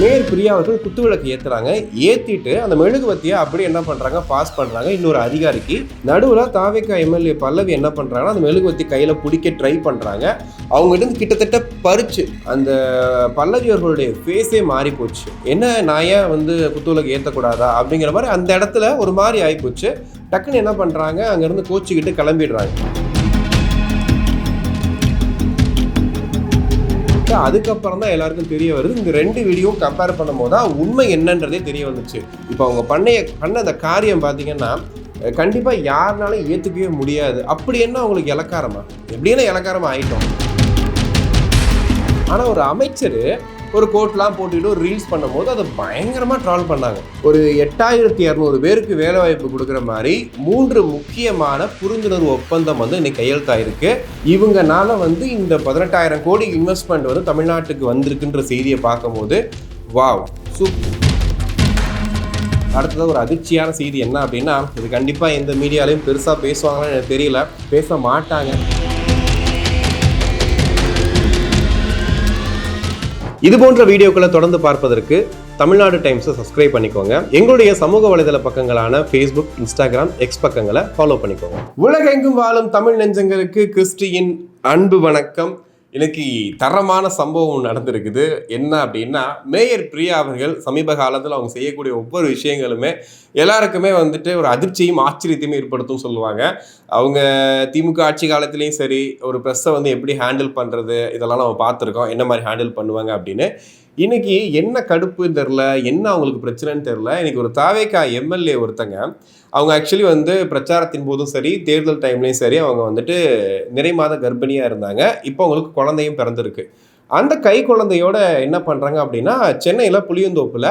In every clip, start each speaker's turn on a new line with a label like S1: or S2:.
S1: Mayor Priya அவர்கள் குத்துவிளக்கு ஏற்றுறாங்க. ஏற்றிட்டு அந்த மெழுகுவத்தியை அப்படி என்ன பண்ணுறாங்க, பாஸ் பண்ணுறாங்க இன்னொரு அதிகாரிக்கு. நடுவில் தாவேகா எம்எல்ஏ பல்லவி என்ன பண்ணுறாங்கன்னா அந்த மெழுகுவத்தி கையில் பிடிக்க ட்ரை பண்ணுறாங்க. அவங்ககிட்ட கிட்டத்தட்ட பறிச்சு அந்த பல்லவி அவர்களுடைய ஃபேஸே மாறி போச்சு. என்ன நான் ஏன் குத்துவிளக்கு ஏற்றக்கூடாதா அப்படிங்கிற மாதிரி அந்த இடத்துல ஒரு மாதிரி ஆகிப்போச்சு. டக்குன்னு என்ன பண்ணுறாங்க, அங்கேருந்து கோச்சிக்கிட்டு கிளம்பிடுறாங்க. அதுக்கப்புறம் தான் எல்லாருக்கும் தெரிய வருது. இந்த ரெண்டு வீடியோவும் கம்பேர் பண்ணும் போது தான் உண்மை என்னன்றதே தெரிய வந்துச்சு. இப்போ அவங்க பண்ண அந்த காரியம் பார்த்தீங்கன்னா கண்டிப்பாக யாருனாலும் ஏற்றுக்கவே முடியாது. அப்படி என்ன அவங்களுக்கு இலக்காரமா, எப்படின்னா இலக்காரமா ஆகிட்டோம். ஆனால் ஒரு அமைச்சர் ஒரு கோட்லாம் போட்டுக்கிட்டு ஒரு ரீல்ஸ் பண்ணும்போது அதை பயங்கரமாக ட்ரால் பண்ணாங்க. ஒரு 8200 பேருக்கு வேலை வாய்ப்பு கொடுக்குற மாதிரி 3 முக்கியமான புரிந்துணர்வு ஒப்பந்தம் இன்னைக்கு கையெழுத்தாயிருக்கு. இவங்கனால இந்த 18,000 கோடி இன்வெஸ்ட்மெண்ட் தமிழ்நாட்டுக்கு வந்திருக்குன்ற செய்தியை பார்க்கும்போது வாவ் சூப்பர். அடுத்தது ஒரு அதிர்ச்சியான செய்தி என்ன அப்படின்னா, இது கண்டிப்பாக எந்த மீடியாலையும் பெருசாக பேசுவாங்கன்னு எனக்கு தெரியல, பேச மாட்டாங்க. இது போன்ற வீடியோக்களை தொடர்ந்து பார்ப்பதற்கு தமிழ்நாடு டைம்ஸை சப்ஸ்கிரைப் பண்ணிக்கோங்க. எங்களுடைய சமூக வலைதள பக்கங்களான ஃபேஸ்புக், இன்ஸ்டாகிராம், எக்ஸ் பக்கங்களை ஃபாலோ பண்ணிக்கோங்க. உலகெங்கும் வாழும் தமிழ் நெஞ்சங்களுக்கு கிறிஸ்டியின் அன்பு வணக்கம். இன்னைக்கு தரமான சம்பவம் நடந்திருக்குது. என்ன அப்படின்னா, மேயர் பிரியா அவர்கள் சமீப காலத்தில் அவங்க செய்யக்கூடிய ஒவ்வொரு விஷயங்களுமே எல்லாருக்குமே ஒரு அதிர்ச்சியும் ஆச்சரியத்தையும் ஏற்படுத்தும் சொல்லுவாங்க. அவங்க திமுக ஆட்சி காலத்துலேயும் சரி, ஒரு ப்ரெஸ்ஸை எப்படி ஹேண்டில் பண்ணுறது இதெல்லாம் நம்ம பார்த்துருக்கோம், என்ன மாதிரி ஹேண்டில் பண்ணுவாங்க அப்படின்னு. இன்னைக்கு என்ன கடுப்புன்னு தெரில, என்ன அவங்களுக்கு பிரச்சனைன்னு தெரில. இன்னைக்கு ஒரு தாவேகா எம்எல்ஏ ஒருத்தங்க, அவங்க ஆக்சுவலி பிரச்சாரத்தின் போதும் சரி, தேர்தல் டைம்லேயும் சரி, அவங்க நிறை மாத கர்ப்பிணியாக இருந்தாங்க. இப்போ அவங்களுக்கு குழந்தையும் பிறந்திருக்கு. அந்த கை குழந்தையோட என்ன பண்ணுறாங்க அப்படின்னா, சென்னையில் புளியந்தோப்பில்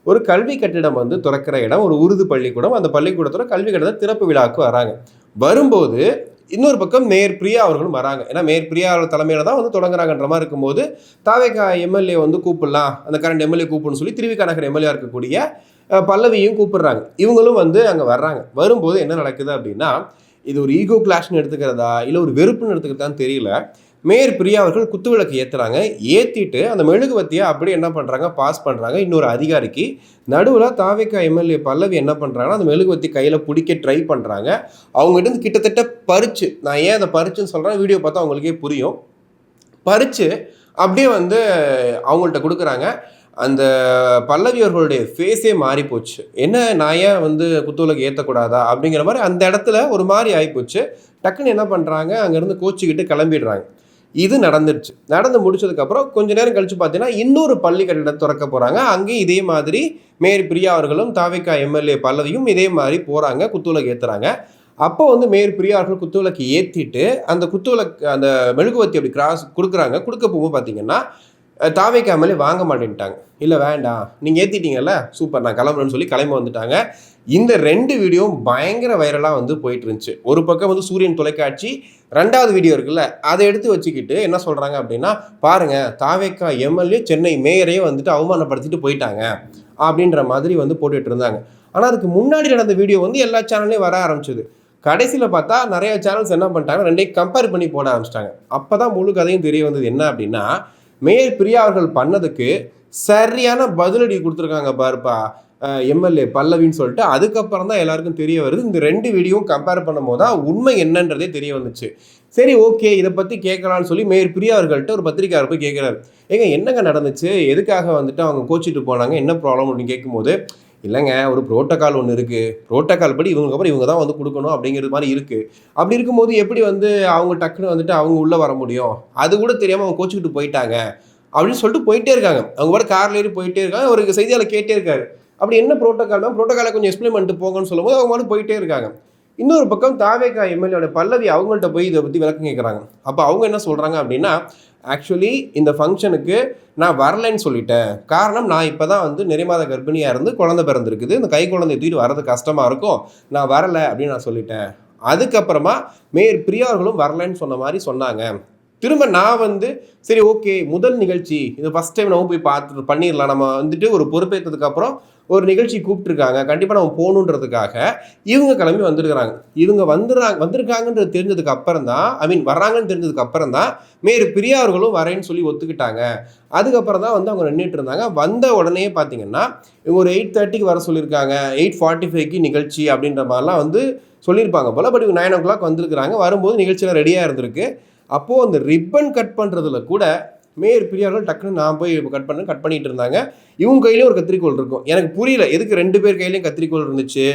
S1: ஒரு கல்வி கட்டிடம் திறக்கிற இடம், ஒரு உருது பள்ளிக்கூடம். அந்த பள்ளிக்கூடத்தோட கல்வி கட்டிடம் திறப்பு விழாவுக்கு வராங்க. வரும்போது இன்னொரு பக்கம் மேயர் பிரியா அவர்களும் வராங்க. ஏன்னா மேயர் பிரியா அவர்கள் தலைமையில் தான் தொடங்குறாங்கன்ற மாதிரி இருக்கும்போது தாவேகா எம்எல்ஏ கூப்பிடலாம், அந்த கரண்ட் எம்எல்ஏ கூப்பிடணும்னு சொல்லி திருவிக நகர் எம்எல்ஏ இருக்கக்கூடிய பல்லவியும் கூப்பிடுறாங்க. இவங்களும் அங்கே வர்றாங்க. வரும்போது என்ன நடக்குது அப்படின்னா, இது ஒரு ஈகோ கிளாஷ்னு எடுத்துக்கிறதா இல்லை ஒரு வெறுப்புன்னு எடுத்துக்கிறதான்னு தெரியல. மேயர் பிரியா அவர்கள் குத்துவிளக்கு ஏற்றுறாங்க. ஏற்றிட்டு அந்த மெழுகுவத்தியை அப்படியே என்ன பண்ணுறாங்க, பாஸ் பண்ணுறாங்க இன்னொரு அதிகாரிக்கு. நடுவில் தாவேகா எம்எல்ஏ பல்லவி என்ன பண்ணுறாங்கன்னா அந்த மெழுகுவத்தி கையில் பிடிக்க ட்ரை பண்ணுறாங்க. அவங்ககிட்ட கிட்டத்தட்ட பறிச்சு, நான் ஏன் அதை பறிச்சுன்னு சொல்கிறேன், வீடியோ பார்த்தா அவங்களுக்கே புரியும். பறிச்சு அப்படியே அவங்கள்ட்ட கொடுக்குறாங்க. அந்த பல்லவி அவர்களுடைய ஃபேஸே மாறி போச்சு. என்ன நான் ஏன் குத்துவிளக்கு ஏற்றக்கூடாதா அப்படிங்கிற மாதிரி அந்த இடத்துல ஒரு மாதிரி ஆகிப்போச்சு. டக்குன்னு என்ன பண்ணுறாங்க, அங்கேருந்து கோச்சிக்கிட்டு கிளம்பிடுறாங்க. இது நடந்துருச்சு. நடந்து முடிச்சதுக்கப்புறம் கொஞ்ச நேரம் கழிச்சு பார்த்தீங்கன்னா இன்னொரு பள்ளி கட்டிடத்தை திறக்க போகிறாங்க. அங்கேயும் இதே மாதிரி மேயர் பிரியா அவர்களும் தாவேகா எம்எல்ஏ பல்லவியும் இதே மாதிரி போகிறாங்க, குத்துவிளக்கு ஏற்றுறாங்க. அப்போ மேயர் பிரியா அவர்கள் குத்துவிளக்கு ஏற்றிட்டு அந்த குத்துவிளக்கு அந்த மெழுகுவத்தி அப்படி கிராஸ் கொடுக்குறாங்க. கொடுக்க போகும்போது பார்த்தீங்கன்னா தாவேகா எம்எல்ஏ வாங்க மாட்டேன்ட்டாங்க. இல்லை வேண்டாம், நீங்கள் ஏற்றிட்டீங்கல்ல, சூப்பர், நான் கிளம்புறேன்னு சொல்லி கிளம்பி வந்துட்டாங்க. இந்த 2 வீடியோவும் பயங்கர வைரலாக போயிட்டு இருந்துச்சு. ஒரு பக்கம் சூரியன் தொலைக்காட்சி, 2வது வீடியோ இருக்குல்ல, அதை எடுத்து வச்சுக்கிட்டு என்ன சொல்கிறாங்க அப்படின்னா, பாருங்கள் தாவேகா எம்எல்ஏ சென்னை மேயரையே அவமானப்படுத்திட்டு போயிட்டாங்க அப்படின்ற மாதிரி போட்டுட்டு இருந்தாங்க. ஆனால் அதுக்கு முன்னாடி நடந்த வீடியோ எல்லா சேனல்லையும் வர ஆரம்பிச்சது. கடைசியில் பார்த்தா நிறைய சேனல்ஸ் என்ன பண்ணிட்டாங்க, 2ஐயும் கம்பேர் பண்ணி போட ஆரம்பிச்சிட்டாங்க. அப்போ தான் முழு கதையும் தெரிய வந்தது. என்ன அப்படின்னா, மேயர் பிரியா அவர்கள் பண்ணதுக்கு சரியான பதிலடி கொடுத்துருக்காங்க பாருப்பா எம்எல்ஏ பல்லவின்னு சொல்லிட்டு. அதுக்கப்புறம் தான் எல்லாருக்கும் தெரிய வருது. இந்த 2 வீடியோவும் கம்பேர் பண்ணும் போது தான் உண்மை என்னன்றதே தெரிய வந்துச்சு. சரி, ஓகே, இதை பற்றி கேட்கலான்னு சொல்லி மேயர் பிரியா அவர்கள்ட்ட ஒரு பத்திரிக்கையாளர் போய் கேட்குறாரு, என்னங்க நடந்துச்சு, எதுக்காக அவங்க கோச்சிட்டு போனாங்க, என்ன ப்ராப்ளம் அப்படின்னு கேட்கும்போது, இல்லைங்க ஒரு ப்ரோட்டோக்கால் ஒன்று இருக்குது, ப்ரோட்டோக்கால் படி இவங்களுக்கு இவங்க தான் கொடுக்கணும் அப்படிங்கிறது மாதிரி இருக்குது. அப்படி இருக்கும்போது எப்படி அவங்க டக்குன்னு அவங்க உள்ளே வர முடியும், அது கூட தெரியாமல் அவங்க கோச்சிக்கிட்டு போயிட்டாங்க அப்படின்னு சொல்லிட்டு போயிட்டே இருக்காங்க. அவங்க கூட காரில் ஏறி போயிட்டே இருக்காங்க. ஒரு செய்தியாளர் கேட்டே இருக்காரு, அப்படி என்ன ப்ரோட்டோக்கால் தான், ப்ரோட்டோக்காலை கொஞ்சம் எக்ஸ்பிளைன் பண்ணிட்டு போங்கன்னு சொல்லும்போது அவங்க மட்டும் போயிட்டே இருக்காங்க. இன்னொரு பக்கம் தாவேகா எம்எல்ஏ பல்லவி அவங்கள்ட்ட போய் இதை பற்றி விளக்கம் கேட்குறாங்க. அப்போ அவங்க என்ன சொல்கிறாங்க அப்படின்னா, ஆக்சுவலி இந்த ஃபங்க்ஷனுக்கு நான் வரலைன்னு சொல்லிட்டேன். காரணம், நான் இப்போ தான் நிறைமாத கர்ப்பிணியாக இருந்து குழந்தை பிறந்திருக்குது, இந்த கை குழந்தைய தூக்கிட்டு வர்றது கஷ்டமாக இருக்கும், நான் வரலை அப்படின்னு நான் சொல்லிட்டேன். அதுக்கப்புறமா மேயர் பிரியா அவர்களும் வரலைன்னு சொன்ன மாதிரி சொன்னாங்க. திரும்ப நான் வந்து சரி ஓகே முதல் நிகழ்ச்சி இது ஃபஸ்ட் டைம் நம்ம போய் பார்த்து பண்ணிடலாம், நம்ம வந்துட்டு ஒரு பொறுப்பேற்றதுக்கப்புறம் ஒரு நிகழ்ச்சி கூப்பிட்டுருக்காங்க, கண்டிப்பாக நம்ம போகணுன்றதுக்காக இவங்க கிளம்பி வந்துருக்கிறாங்க. இவங்க வந்திருக்காங்கன்றது தெரிஞ்சதுக்கு அப்புறம் தான், ஐ மீன் வர்றாங்கன்னு தெரிஞ்சதுக்கு அப்புறம் தான் மேயர் பிரியா அவர்களும் வரேன்னு சொல்லி ஒத்துக்கிட்டாங்க. அதுக்கப்புறம் தான் வந்து அவங்க நின்றுட்டு இருந்தாங்க. வந்த உடனே பார்த்தீங்கன்னா இவங்க ஒரு 8:30க்கு வர சொல்லியிருக்காங்க, 8:45க்கு நிகழ்ச்சி அப்படின்ற மாதிரிலாம் வந்து சொல்லியிருப்பாங்க போல். பட் இவங்க 9 o'clock வந்திருக்கிறாங்க. வரும்போது நிகழ்ச்சியெல்லாம் ரெடியாக இருந்திருக்கு. அப்போது அந்த ரிப்பன் கட் பண்ணுறதுல கூட மேயர் பிரியார்கள் டக்குன்னு நான் போய் கட் பண்ணிட்டு இருந்தாங்க. இவங்க கையிலேயும் ஒரு கத்திரிக்கோள் இருக்கும். எனக்கு புரியல எதுக்கு 2 பேர் கையிலையும் கத்திரிக்கோள் இருந்துச்சு.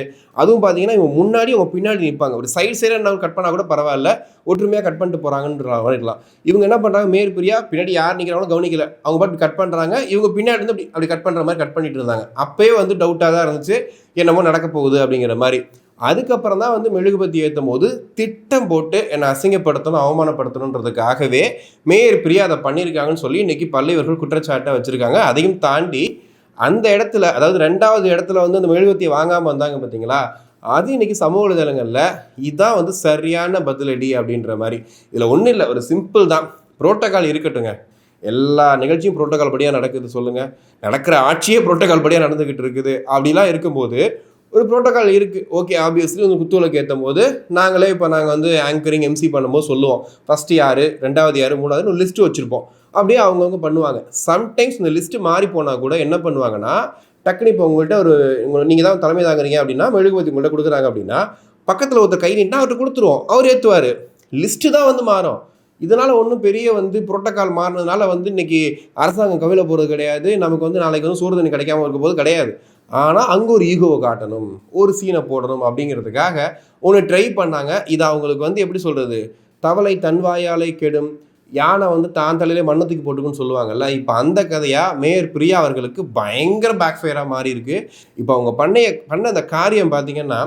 S1: அதுவும் பார்த்தீங்கன்னா இவங்க முன்னாடி அவங்க பின்னாடி நிற்பாங்க. ஒரு சைடாக என்ன கட் பண்ணால் கூட பரவாயில்ல, ஒற்றுமையாக கட் பண்ணிட்டு போகிறாங்கன்ற மாதிரிலாம். இவங்க என்ன பண்ணுறாங்க, மேயர் பிரியா பின்னாடி யார் நிற்கிறாங்களோ கவனிக்கல, அவங்க பாட்டு கட் பண்ணுறாங்க. இவங்க பின்னாடி இருந்து அப்படி கட் பண்ணுற மாதிரி கட் பண்ணிட்டு இருந்தாங்க. அப்போயே வந்து டவுட்டாக தான் இருந்துச்சு, என்னமோ நடக்க போகுது அப்படிங்கிற மாதிரி. அதுக்கப்புறம் தான் வந்து மெழுகுபத்தி ஏற்றும் போது திட்டம் போட்டு என்னை அசிங்கப்படுத்தணும், அவமானப்படுத்தணுன்றதுக்காகவே மேயர் பிரியா அதை பண்ணியிருக்காங்கன்னு சொல்லி இன்றைக்கி பள்ளிவர்கள் குற்றச்சாட்டை வச்சுருக்காங்க. அதையும் தாண்டி அந்த இடத்துல, அதாவது 2வது இடத்துல வந்து அந்த மெழுகுபத்தியை வாங்காமல் வந்தாங்க பார்த்தீங்களா, அது இன்றைக்கி சமூக வலைதளங்களில் இதுதான் வந்து சரியான பதிலடி அப்படின்ற மாதிரி. இதில் ஒன்றும் இல்லை, ஒரு சிம்பிள் தான். புரோட்டோகால் இருக்கட்டுங்க, எல்லா நிகழ்ச்சியும் புரோட்டோகால் படியாக நடக்குது சொல்லுங்கள். நடக்கிற ஆட்சியே புரோட்டோகால் படியாக நடந்துக்கிட்டு இருக்குது. அப்படிலாம் இருக்கும்போது ஒரு ப்ரோட்டோக்கால் இருக்குது, ஓகே. ஆப்வியஸ்லி வந்து குத்துவிளக்கு ஏற்றும் போது நாங்களே இப்போ நாங்கள் வந்து ஆங்கரிங் எம்சி பண்ணும்போது சொல்லுவோம், ஃபஸ்ட்டு யார், 2வது யார், 3வது ஒரு லிஸ்ட்டு வச்சுருப்போம். அப்படியே அவங்கவுங்க பண்ணுவாங்க. சம்டைம்ஸ் இந்த லிஸ்ட்டு மாறி போனால் கூட என்ன பண்ணுவாங்கன்னா, டக்குனு இப்போ உங்கள்கிட்ட நீங்கள் தான் தலைமை தாங்குறீங்க அப்படின்னா, மெழுகுபத்தி உங்கள்கிட்ட கொடுக்குறாங்க அப்படின்னா, பக்கத்தில் ஒருத்தர் கை நீட்டினா அவர்கிட்ட கொடுத்துருவோம், அவர் ஏற்றுவார். லிஸ்ட்டு தான் வந்து மாறும். இதனால் ஒன்றும் பெரிய வந்து புரோட்டோக்கால் மாறினதுனால வந்து இன்றைக்கி அரசாங்கம் கவிழ போகிறது கிடையாது, நமக்கு வந்து நாளைக்கு வந்து சோறு தண்ணி கிடைக்காம இருக்க போது கிடையாது. ஆனால் அங்கே ஒரு ஈகோவை காட்டணும், ஒரு சீனை போடணும் அப்படிங்கிறதுக்காக ஒன்று ட்ரை பண்ணாங்க. இது அவங்களுக்கு வந்து எப்படி சொல்கிறது, தவளை தன் வாயாலே கெடும், யானை வந்து தான் தலையிலே மண்ணத்துக்கு போட்டுக்குன்னு சொல்லுவாங்கல்ல. இப்போ அந்த கதையாக மேயர் பிரியா அவர்களுக்கு பயங்கர பேக்ஃபயராக மாறி இருக்கு. இப்போ அவங்க பண்ண அந்த காரியம் பார்த்திங்கன்னா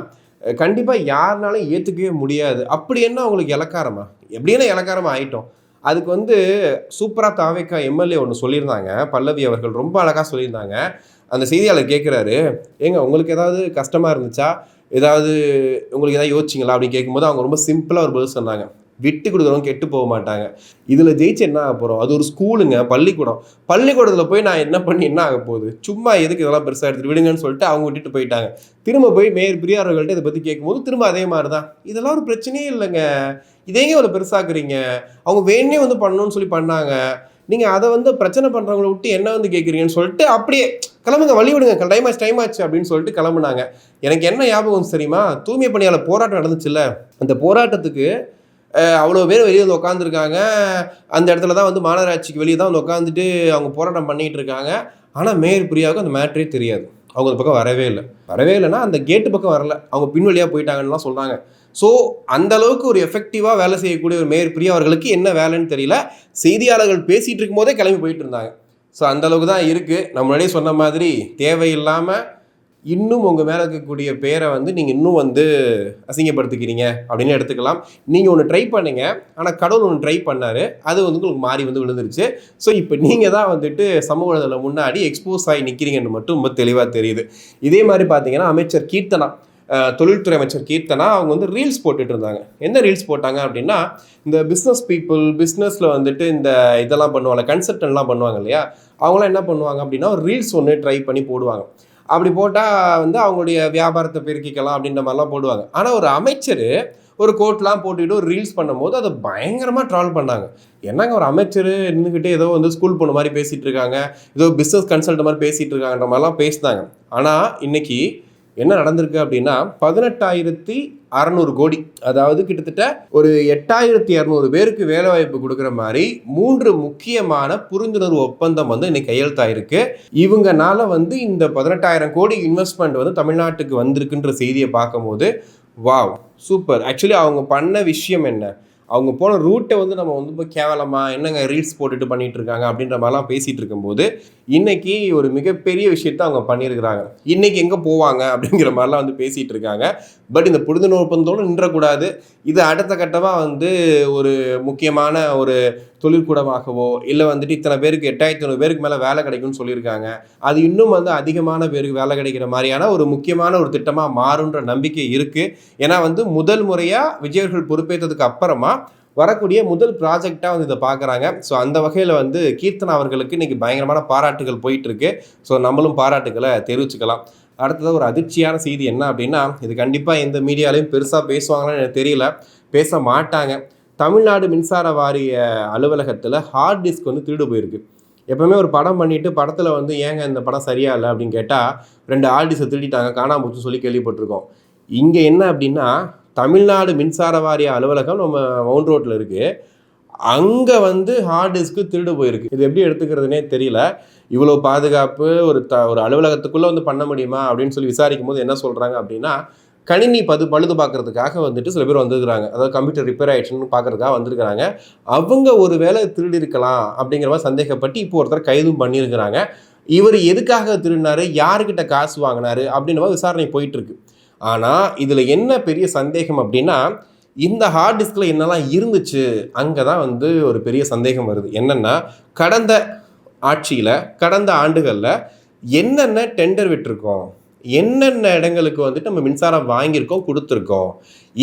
S1: கண்டிப்பாக யாருனாலும் ஏற்றுக்கவே முடியாது. அப்படி என்ன அவங்களுக்கு இலக்காரமா, எப்படின்னா இலக்காரமாக ஆகிட்டோம். அதுக்கு வந்து சூப்பராக தாவேக்கா எம்எல்ஏ ஒன்று சொல்லியிருந்தாங்க, பல்லவி அவர்கள் ரொம்ப அழகாக சொல்லியிருந்தாங்க. அந்த செய்தியாளர் கேட்குறாரு, ஏங்க உங்களுக்கு ஏதாவது கஷ்டமாக இருந்துச்சா, ஏதாவது உங்களுக்கு ஏதாவது யோசிச்சிங்களா அப்படின்னு கேட்கும்போது அவங்க ரொம்ப சிம்பிளாக ஒரு பதில் சொன்னாங்க, விட்டு கொடுக்குறவங்க கெட்டு போக மாட்டாங்க. இதில் ஜெயிச்சு என்ன ஆக போகிறோம், அது ஒரு ஸ்கூலுங்க, பள்ளிக்கூடத்தில் போய் நான் என்ன பண்ணி என்ன ஆக போகுது, சும்மா எதுக்கு இதெல்லாம் பெருசாக எடுத்துகிட்டு விடுங்கன்னு சொல்லிட்டு அவங்க விட்டுட்டு போயிட்டாங்க. திரும்ப போய் மேயர் பிரியா அவர்கள்ட்ட இதை பற்றி கேட்கும்போது திரும்ப அதே மாதிரி தான், இதெல்லாம் ஒரு பிரச்சனையே இல்லைங்க, இதேங்க அவ்வளோ பெருசாக்குறீங்க, அவங்க வேணே வந்து பண்ணணும்னு சொல்லி பண்ணாங்க, நீங்கள் அதை வந்து பிரச்சனை பண்ணுறவங்கள விட்டு என்ன வந்து கேட்குறீங்கன்னு சொல்லிட்டு அப்படியே கிளம்புங்க, வழி விடுங்க, டைம் ஆச்சு அப்படின்னு சொல்லிட்டு கிளம்புனாங்க. எனக்கு என்ன ஞாபகம் தெரியுமா, தூய்மை பணியாளர் போராட்டம் நடந்துச்சுல்ல, அந்த போராட்டத்துக்கு அவ்வளோ பேர் வெளியே வந்து உட்காந்துருக்காங்க. அந்த இடத்துல தான் வந்து மாநகராட்சிக்கு வெளியே தான் வந்து உட்காந்துட்டு அவங்க போராட்டம் பண்ணிகிட்டு இருக்காங்க. ஆனால் மேயர் பிரியாவுக்கு அந்த மேட்ரே தெரியாது. அவங்க அந்த பக்கம் வரவே இல்லைன்னா அந்த கேட்டு பக்கம் வரல, அவங்க பின்வழியாக போயிட்டாங்கன்னுலாம் சொல்கிறாங்க. ஸோ அந்தளவுக்கு ஒரு எஃபெக்டிவாக வேலை செய்யக்கூடிய ஒரு மேயர் பிரியா அவர்களுக்கு என்ன வேலைன்னு தெரியல. செய்தியாளர்கள் பேசிகிட்டு இருக்கும் போதே கிளம்பி போயிட்டு இருந்தாங்க. ஸோ அந்தளவுக்கு தான் இருக்குது. நம்ம முன்னாடியே சொன்ன மாதிரி தேவையில்லாமல் இன்னும் உங்கள் மேலே இருக்கக்கூடிய பேரை வந்து நீங்கள் இன்னும் வந்து அசிங்கப்படுத்திக்கிறீங்க அப்படின்னு எடுத்துக்கலாம். நீங்கள் ஒன்று ட்ரை பண்ணீங்க, ஆனால் கடவுள் ஒன்று ட்ரை பண்ணார், அது வந்து உங்களுக்கு மாறி வந்து விழுந்துருச்சு. ஸோ இப்போ நீங்கள் தான் வந்துட்டு சமூக வலைதளம் முன்னாடி எக்ஸ்போஸ் ஆகி நிற்கிறீங்கன்னு மட்டும் ரொம்ப தெளிவாக தெரியுது. இதே மாதிரி பார்த்தீங்கன்னா அமைச்சர் கீர்த்தனா, தொழில்துறை அமைச்சர் கீர்த்தனா, அவங்க வந்து ரீல்ஸ் போட்டுட்டு இருந்தாங்க. என்ன ரீல்ஸ் போட்டாங்க அப்படின்னா, இந்த பிஸ்னஸில் வந்துட்டு இந்த இதெல்லாம் பண்ணுவாங்க, கன்சல்டன்ட்லாம் பண்ணுவாங்க இல்லையா, அவங்களாம் என்ன பண்ணுவாங்க அப்படின்னா ஒரு ரீல்ஸ் ஒன்று ட்ரை பண்ணி போடுவாங்க. அப்படி போட்டால் வந்து அவங்களுடைய வியாபாரத்தை பெருக்கிக்கலாம் அப்படின்ற மாதிரிலாம் போடுவாங்க. ஆனால் ஒரு அமைச்சர் ஒரு கோட்லாம் போட்டுக்கிட்டு ஒரு ரீல்ஸ் பண்ணும்போது அதை பயங்கரமாக ட்ரால் பண்ணாங்க. என்னங்க ஒரு அமைச்சர் நின்றுக்கிட்டே ஏதோ வந்து ஸ்கூல் போன மாதிரி பேசிகிட்டு இருக்காங்க, ஏதோ பிஸ்னஸ் கன்சல்ட் மாதிரி பேசிகிட்டு இருக்காங்கன்ற மாதிரிலாம் பேசினாங்க. ஆனால் இன்றைக்கி என்ன நடந்திருக்கு அப்படின்னா 18,600 கோடி, அதாவது கிட்டத்தட்ட ஒரு 8,200 பேருக்கு வேலைவாய்ப்பு கொடுக்குற மாதிரி 3 முக்கியமான புரிந்துணர்வு ஒப்பந்தம் வந்து இன்னைக்கு கையெழுத்தாயிருக்கு. இவங்கனால வந்து இந்த 18,000 கோடி இன்வெஸ்ட்மெண்ட் வந்து தமிழ்நாட்டுக்கு வந்திருக்குன்ற செய்தியை பார்க்கும்போது வாவ் சூப்பர். ஆக்சுவலி அவங்க பண்ண விஷயம் என்ன, அவங்க போன ரூட்டை வந்து நம்ம வந்து இப்போ கேவலமாக என்னங்க ரீல்ஸ் போட்டுட்டு பண்ணிகிட்டு இருக்காங்க அப்படின்ற மாதிரிலாம் பேசிகிட்டு இருக்கும்போது இன்றைக்கி ஒரு மிகப்பெரிய விஷயத்த அவங்க பண்ணியிருக்கிறாங்க. இன்றைக்கி எங்கே போவாங்க அப்படிங்கிற மாதிரிலாம் வந்து பேசிகிட்டு இருக்காங்க. பட் இந்த புரிந்துணர்வு ஒப்பந்தத்தோடு நின்றக்கூடாது. இது அடுத்த கட்டமாக வந்து ஒரு முக்கியமான ஒரு தொழிற்கூடமாகவோ இல்லை வந்துட்டு இத்தனை பேருக்கு 8,500 பேருக்கு மேலே வேலை கிடைக்கும்னு சொல்லியிருக்காங்க. அது இன்னும் வந்து அதிகமான பேருக்கு வேலை கிடைக்கிற மாதிரியான ஒரு முக்கியமான ஒரு திட்டமாக மாறுன்ற நம்பிக்கை இருக்குது. ஏன்னா வந்து முதல் முறையாக விஜய் அவர்கள் பொறுப்பேற்றதுக்கு அப்புறமா வரக்கூடிய முதல் ப்ராஜெக்டாக வந்து இதை பார்க்குறாங்க. ஸோ அந்த வகையில் வந்து கீர்த்தனா அவர்களுக்கு இன்றைக்கி பயங்கரமான பாராட்டுகள் போயிட்டுருக்கு. ஸோ நம்மளும் பாராட்டுகளை தெரிவிச்சுக்கலாம். அடுத்தது ஒரு அதிர்ச்சியான செய்தி என்ன அப்படின்னா, இது கண்டிப்பாக எந்த மீடியாலையும் பெருசாக பேசுவாங்கன்னு எனக்கு தெரியல, பேச மாட்டாங்க. தமிழ்நாடு மின்சார வாரிய அலுவலகத்தில் ஹார்ட் டிஸ்க் வந்து திருடு போயிருக்கு. எப்போவுமே ஒரு படம் பண்ணிவிட்டு படத்தில் வந்து ஏங்க இந்த படம் சரியா இல்லை அப்படின்னு கேட்டால் 2 ஹார்ட் டிஸ்கை திருடிட்டாங்க, காணாம போச்சுன்னு சொல்லி கேள்விப்பட்டிருக்கோம். இங்கே என்ன அப்படின்னா, தமிழ்நாடு மின்சார வாரிய அலுவலகம் நம்ம மவுண்ட் ரோட்டில் இருக்குது. அங்கே வந்து ஹார்ட் டிஸ்க்கு திருடு போயிருக்கு. இது எப்படி எடுத்துக்கிறதுனே தெரியல. இவ்வளோ பாதுகாப்பு ஒரு அலுவலகத்துக்குள்ளே வந்து பண்ண முடியுமா அப்படின்னு சொல்லி விசாரிக்கும் போது என்ன சொல்கிறாங்க அப்படின்னா, கணினி பழுது பார்க்குறதுக்காக வந்துட்டு சில பேர் வந்துருக்குறாங்க. அதாவது கம்ப்யூட்டர் ரிப்பேர் ஆகிடுச்சுன்னு பார்க்குறதுக்காக வந்திருக்கிறாங்க. அவங்க ஒரு வேளை திருடி இருக்கலாம் அப்படிங்கிற மாதிரி சந்தேகப்பட்டு இப்போ ஒருத்தர் கைதும் பண்ணியிருக்கிறாங்க. இவர் எதுக்காக திருடினாரு, யாருக்கிட்ட காசு வாங்கினாரு அப்படின்ற மாதிரி விசாரணை போயிட்டுருக்கு. ஆனால் இதில் என்ன பெரிய சந்தேகம் அப்படின்னா, இந்த ஹார்ட் டிஸ்கில் என்னெல்லாம் இருந்துச்சு அங்கே தான் வந்து ஒரு பெரிய சந்தேகம் வருது. என்னென்னா, கடந்த ஆட்சியில் கடந்த ஆண்டுகளில் என்னென்ன டெண்டர் விட்டுருக்கோம், என்னென்ன இடங்களுக்கு வந்துட்டு நம்ம மின்சாரம் வாங்கியிருக்கோம் கொடுத்துருக்கோம்,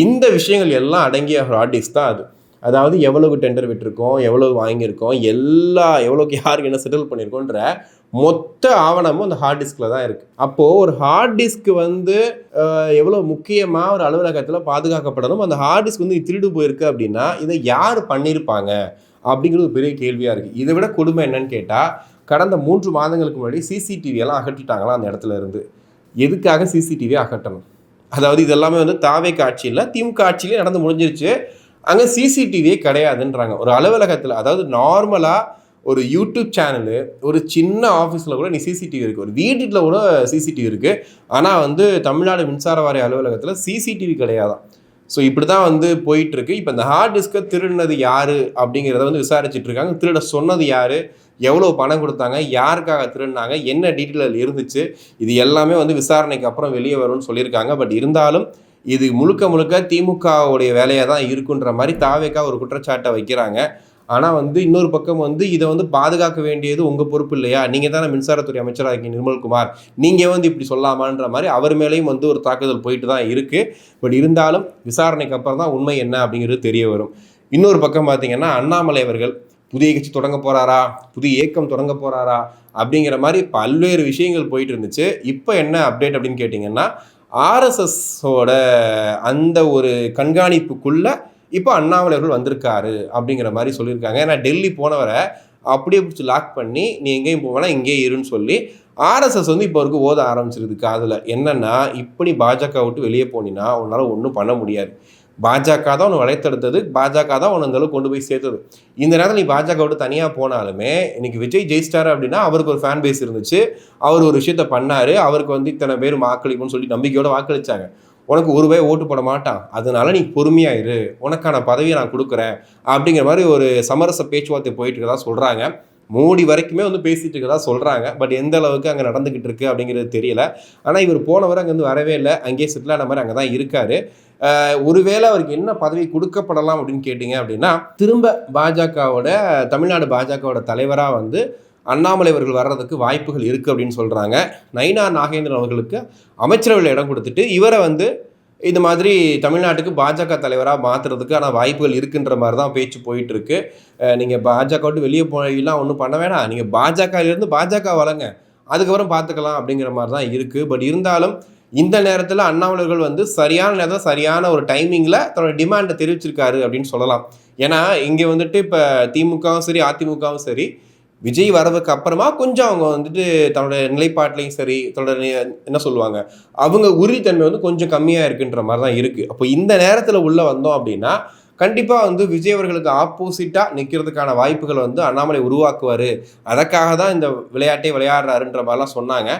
S1: இந்த விஷயங்கள் எல்லாம் அடங்கிய ஹார்ட் டிஸ்க் தான் அது. அதாவது எவ்வளவு டெண்டர் விட்டுருக்கோம், எவ்வளவு வாங்கியிருக்கோம், எவ்வளோக்கு யாருக்கு என்ன செட்டில் பண்ணியிருக்கோன்ற மொத்த ஆவணமும் அந்த ஹார்ட் டிஸ்கில் தான் இருக்குது. அப்போது ஒரு ஹார்ட் டிஸ்க் வந்து எவ்வளோ முக்கியமாக ஒரு அலுவலகத்தில் பாதுகாக்கப்படணும், அந்த ஹார்ட் டிஸ்க் வந்து திருடு போயிருக்கு அப்படின்னா இதை யார் பண்ணியிருப்பாங்க அப்படிங்கிறது ஒரு பெரிய கேள்வியாக இருக்குது. இதை விட கொடுமை என்னன்னு கேட்டால், கடந்த 3 மாதங்களுக்கு முன்னாடி சிசிடிவியெல்லாம் அகற்றிட்டாங்களாம் அந்த இடத்துல இருந்து. எதுக்காக சிசிடிவியை அகற்றணும்? அதாவது இதெல்லாமே வந்து தாவேக்கா ஆட்சியில் திமுக ஆட்சியிலே நடந்து முடிஞ்சிருச்சு. அங்கே சிசிடிவியே கிடையாதுன்றாங்க ஒரு அலுவலகத்தில். அதாவது நார்மலாக ஒரு யூடியூப் சேனலு, ஒரு சின்ன ஆஃபீஸில் கூட நீ சிசிடிவி இருக்குது, ஒரு வீட்டில் கூட சிசிடிவி இருக்குது. ஆனால் வந்து தமிழ்நாடு மின்சார வாரிய அலுவலகத்தில் சிசிடிவி கிடையாதான். ஸோ இப்படி தான் வந்து போயிட்டுருக்கு. இப்போ இந்த ஹார்ட் டிஸ்கை திருடினது யார் அப்படிங்கிறத வந்து விசாரிச்சுட்ருக்காங்க. திருட சொன்னது யார், எவ்வளோ பணம் கொடுத்தாங்க, யாருக்காக திருடினாங்க, என்ன டீட்டெயில் இருந்துச்சு, இது எல்லாமே வந்து விசாரணைக்கு அப்புறம் வெளியே வரும்னு சொல்லியிருக்காங்க. பட் இருந்தாலும் இது முழுக்க திமுகவுடைய வேலையாக தான் இருக்குன்ற மாதிரி தாவேக்கா ஒரு குற்றச்சாட்டை வைக்கிறாங்க. ஆனால் வந்து இன்னொரு பக்கம் வந்து இதை வந்து பாதுகாக்க வேண்டியது உங்கள் பொறுப்பு இல்லையா, நீங்கள் தானே மின்சாரத்துறை அமைச்சராக இருக்கீங்க நிர்மல்குமார், நீங்கள் வந்து இப்படி சொல்லாமான்ற மாதிரி அவர் மேலேயும் வந்து ஒரு தாக்குதல் போயிட்டு தான் இருக்குது. பட் இருந்தாலும் விசாரணைக்கு அப்புறம் தான் உண்மை என்ன அப்படிங்கிறது தெரிய வரும். இன்னொரு பக்கம் பார்த்தீங்கன்னா, அண்ணாமலை அவர்கள் புதிய கட்சி தொடங்க போகிறாரா, புதிய இயக்கம் தொடங்க போகிறாரா அப்படிங்கிற மாதிரி பல்வேறு விஷயங்கள் போயிட்டு இருந்துச்சு. இப்போ என்ன அப்டேட் அப்படின்னு கேட்டிங்கன்னா, ஆர்எஸ்எஸோட அந்த ஒரு கண்காணிப்புக்குள்ளே இப்போ அண்ணாமலை அவர்கள் வந்திருக்காரு அப்படிங்கிற மாதிரி சொல்லியிருக்காங்க. ஏன்னா டெல்லி போனவரை அப்படியே பிடிச்சி லாக் பண்ணி நீ எங்கேயும் போவேனா இங்கே இருன்னு சொல்லி ஆர்எஸ்எஸ் வந்து இப்போ வரைக்கும் ஓத ஆரம்பிச்சிருக்கு. அதில் என்னென்னா, இப்படி பாஜக விட்டு வெளியே போனீங்கன்னா உன்னால் ஒன்றும் பண்ண முடியாது. பாஜக தான் உன்னை வளைத்தெடுத்தது, பாஜக தான் உன்னை அந்தளவுக்கு கொண்டு போய் சேர்த்தது. இந்த நேரத்தில் நீ பாஜக விட்டு தனியாக போனாலுமே, இன்றைக்கி விஜய் ஜெயிஸ்டார் அப்படின்னா அவருக்கு ஒரு ஃபேன் பேஸ் இருந்துச்சு, அவர் ஒரு விஷயத்த பண்ணார், அவருக்கு வந்து இத்தனை பேர் வாக்களிக்கும்னு சொல்லி நம்பிக்கையோடு வாக்களித்தாங்க. உனக்கு ஒரு ரூபாய் ஓட்டு போட மாட்டான், அதனால நீ பொறுமையாக இரு, உனக்கான பதவியை நான் கொடுக்குறேன் அப்படிங்கிற மாதிரி ஒரு சமரச பேச்சுவார்த்தை போயிட்டு இருக்கதா சொல்கிறாங்க. மோடி வரைக்குமே வந்து பேசிகிட்டு இருக்கதா சொல்கிறாங்க. பட் எந்த அளவுக்கு அங்கே நடந்துக்கிட்டு இருக்குது அப்படிங்கிறது தெரியல. ஆனால் இவர் போனவர் அங்கேருந்து வரவே இல்லை, அங்கேயே செட்டில் ஆன மாதிரி அங்கே தான் இருக்கார். ஒருவேளை அவருக்கு என்ன பதவி கொடுக்கப்படலாம் அப்படின்னு கேட்டிங்க அப்படின்னா, திரும்ப பாஜகவோட தமிழ்நாடு பாஜகவோட தலைவராக வந்து அண்ணாமலை அவர்கள் வர்றதுக்கு வாய்ப்புகள் இருக்குது அப்படின்னு சொல்கிறாங்க. நயினா நாகேந்திரன் அவர்களுக்கு அமைச்சரவையில் இடம் கொடுத்துட்டு இவரை வந்து இந்த மாதிரி தமிழ்நாட்டுக்கு பாஜக தலைவராக மாற்றுறதுக்கான வாய்ப்புகள் இருக்குன்ற மாதிரி தான் பேச்சு போயிட்டுருக்கு. நீங்கள் பாஜக விட்டு வெளியே போயெல்லாம் ஒன்றும் பண்ண வேணாம், நீங்கள் பாஜகலேருந்து பாஜக வளங்க, அதுக்கப்புறம் பார்த்துக்கலாம் அப்படிங்கிற மாதிரி தான் இருக்குது. பட் இருந்தாலும் இந்த நேரத்தில் அண்ணாமலைகள் வந்து சரியான நேரத்தில் சரியான ஒரு டைமிங்கில் தன்னோட டிமாண்டை தெரிவிச்சிருக்காரு அப்படின்னு சொல்லலாம். ஏன்னா இங்கே வந்துட்டு இப்போ திமுகவும் சரி அதிமுகவும் சரி விஜய் வர்றதுக்கு அப்புறமா கொஞ்சம் அவங்க வந்துட்டு தன்னோட நிலைப்பாட்டிலையும் சரி தன்னோட என்ன சொல்லுவாங்க அவங்க உறுதித்தன்மை வந்து கொஞ்சம் கம்மியாக இருக்குன்ற மாதிரி தான் இருக்குது. அப்போ இந்த நேரத்தில் உள்ளே வந்தோம் அப்படின்னா கண்டிப்பாக வந்து விஜய் அவர்களுக்கு ஆப்போசிட்டாக நிற்கிறதுக்கான வாய்ப்புகள் வந்து அண்ணாமலை உருவாக்குவார், அதற்காக தான் இந்த விளையாட்டை விளையாடுறாருன்ற மாதிரிலாம் சொன்னாங்க.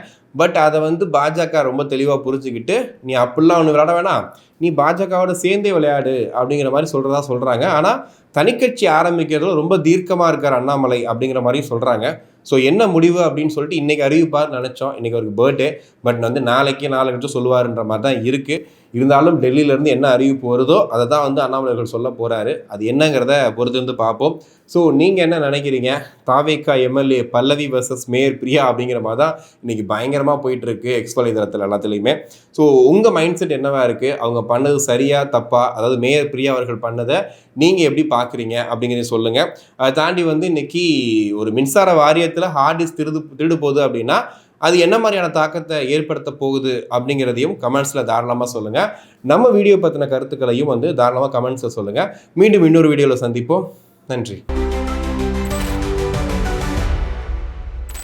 S1: பட் அதை வந்து பாஜக ரொம்ப தெளிவாக புரிஞ்சுக்கிட்டு நீ அப்படிலாம் ஒன்று விளையாட வேணாம், நீ பாஜகவோட சேர்ந்தே விளையாடு அப்படிங்கிற மாதிரி சொல்கிறாங்க. ஆனால் தனிக்கட்சி ஆரம்பிக்கிறதுல ரொம்ப தீர்க்கமாக இருக்கார் அண்ணாமலை அப்படிங்கிற மாதிரியும் சொல்கிறாங்க. ஸோ என்ன முடிவு அப்படின்னு சொல்லிட்டு இன்றைக்கி அறிவிப்பார் நினச்சோம். இன்றைக்கி அவருக்கு பர்த்டே, பட் வந்து நாளைக்கு சொல்லுவாருன்ற மாதிரி தான் இருக்குது. இருந்தாலும் டெல்லியிலேருந்து என்ன அறிவிப்பு வருதோ அதை தான் வந்து அண்ணாமலை அவர்கள் சொல்ல போகிறாரு. அது என்னங்கிறத பொறுத்து வந்து பார்ப்போம். ஸோ நீங்கள் என்ன நினைக்கிறீங்க? தாவேகா எம்எல்ஏ பல்லவி வர்சஸ் மேயர் பிரியா அப்படிங்கிற மாதிரி தான் இன்றைக்கி பயங்கரமாக போயிட்டுருக்கு எக்ஸ் வலைதளத்தில் எல்லாத்துலேயுமே. ஸோ உங்கள் மைண்ட் செட் என்னவா இருக்குது? அவங்க பண்ணது சரியா தப்பா? அதாவது மேயர் பிரியா அவர்கள் பண்ணதை நீங்கள் எப்படி பார்க்குறீங்க அப்படிங்கிறத சொல்லுங்கள். அதை தாண்டி இன்றைக்கி ஒரு மின்சார வாரியத்தில் ஹார்ட் டிஸ்க் திருடு போகுது அப்படின்னா அது என்ன மாதிரியான தாக்கத்தை ஏற்படுத்த போகுது அப்படிங்கிறதையும் கமெண்ட்ஸில் தாராளமாக சொல்லுங்கள். நம்ம வீடியோ பற்றின கருத்துக்களையும் தாராளமாக கமெண்ட்ஸில் சொல்லுங்கள். மீண்டும் இன்னொரு வீடியோவில் சந்திப்போம். நன்றி.